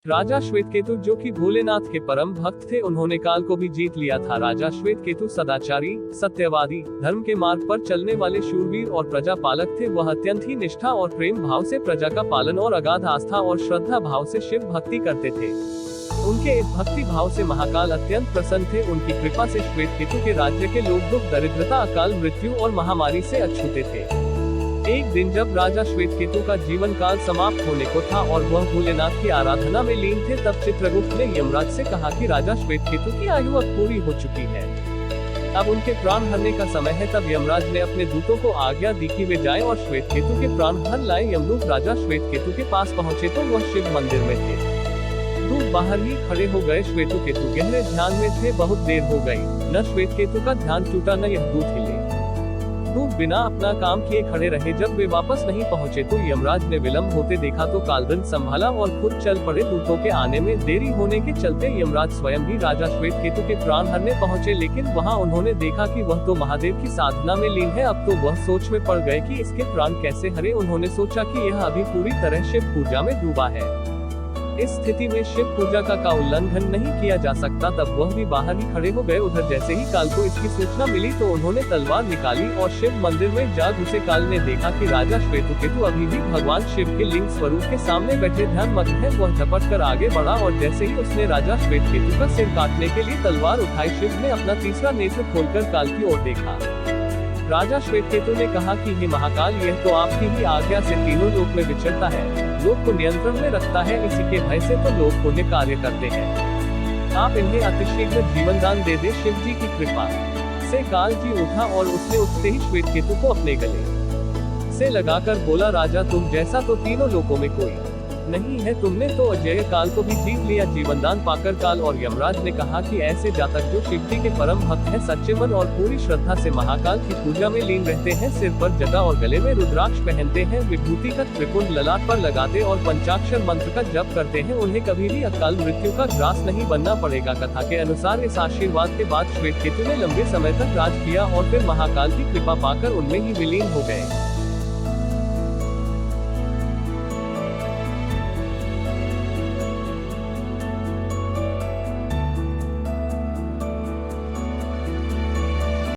राजा श्वेतकेतु, जो कि भोलेनाथ के परम भक्त थे, उन्होंने काल को भी जीत लिया था। राजा श्वेतकेतु सदाचारी, सत्यवादी, धर्म के मार्ग पर चलने वाले शूरवीर और प्रजा पालक थे। वह अत्यंत ही निष्ठा और प्रेम भाव से प्रजा का पालन और अगाध आस्था और श्रद्धा भाव से शिव भक्ति करते थे। उनके इस भक्ति भाव से महाकाल अत्यंत प्रसन्न थे। उनकी कृपा से श्वेतकेतु के राज्य के लोग दुख, दरिद्रता, अकाल मृत्यु और महामारी से अछूते थे। एक दिन जब राजा श्वेतकेतु का जीवन काल समाप्त होने को था और वह भोलेनाथ की आराधना में लीन थे, तब चित्रगुप्त ने यमराज से कहा कि राजा श्वेतकेतु की आयु अब पूरी हो चुकी है, अब उनके प्राण हरने का समय है। तब यमराज ने अपने दूतों को आज्ञा दी कि वे जाएं और श्वेतकेतु के प्राण हर लाएं। यमदूत राजा श्वेतकेतु के पास पहुँचे तो वह शिव मंदिर में थे। दूत बाहर ही खड़े हो गए। श्वेतकेतु गहरे ध्यान में थे। बहुत देर हो गई, न श्वेतकेतु का ध्यान टूटा न यह दूत हिले। दूत बिना अपना काम किए खड़े रहे। जब वे वापस नहीं पहुंचे तो यमराज ने विलंब होते देखा तो कालदंड संभाला और खुद चल पड़े। दूतों के आने में देरी होने के चलते यमराज स्वयं ही राजा श्वेतकेतु के प्राण हरने पहुंचे, लेकिन वहां उन्होंने देखा कि वह तो महादेव की साधना में लीन है। अब तो वह सोच में पड़ गए कि इसके प्राण कैसे हरे। उन्होंने सोचा कि यह अभी पूरी तरह शिव पूजा में डूबा है। इस स्थिति में शिव पूजा का उल्लंघन नहीं किया जा सकता। तब वह भी बाहर ही खड़े हो गए। उधर जैसे ही काल को इसकी सूचना मिली तो उन्होंने तलवार निकाली और शिव मंदिर में जा घुसे। काल ने देखा कि राजा श्वेतकेतु अभी भी भगवान शिव के लिंग स्वरूप के सामने बैठे ध्यान मग्न है। वह झपट कर आगे बढ़ा और जैसे ही उसने राजा श्वेतकेतु का सिर काटने के लिए तलवार उठाई, शिव ने अपना तीसरा नेत्र खोलकर काल की ओर देखा। राजा श्वेतकेतु ने कहा कि हे महाकाल, यह तो आपकी ही आज्ञा से तीनों लोक में विचरता है, लोक को नियंत्रण में रखता है। इसी के भय से तो लोग पुण्य कार्य करते हैं। आप इन्हें अतिशीघ्र जीवन दान दे दे। शिव जी की कृपा से काल जी उठा और उसने उठते ही श्वेतकेतु को अपने गले से लगाकर बोला, राजा तुम जैसा तो तीनों लोकों में कोई नहीं है। तुमने तो अजय काल को भी जीत लिया। जीवन दान पाकर काल और यमराज ने कहा कि ऐसे जातक जो शिव जी के परम भक्त हैं, सच्चे मन और पूरी श्रद्धा से महाकाल की पूजा में लीन रहते हैं, सिर पर जटा और गले में रुद्राक्ष पहनते हैं, विभूति का त्रिपुंड ललाट पर लगाते और पंचाक्षर मंत्र का जप करते हैं, उन्हें कभी भी अकाल मृत्यु का ग्रास नहीं बनना पड़ेगा। कथा के अनुसार इस आशीर्वाद के बाद श्वेतकेतु ने लंबे समय तक राज किया और फिर महाकाल की कृपा पाकर उनमें ही विलीन हो गए।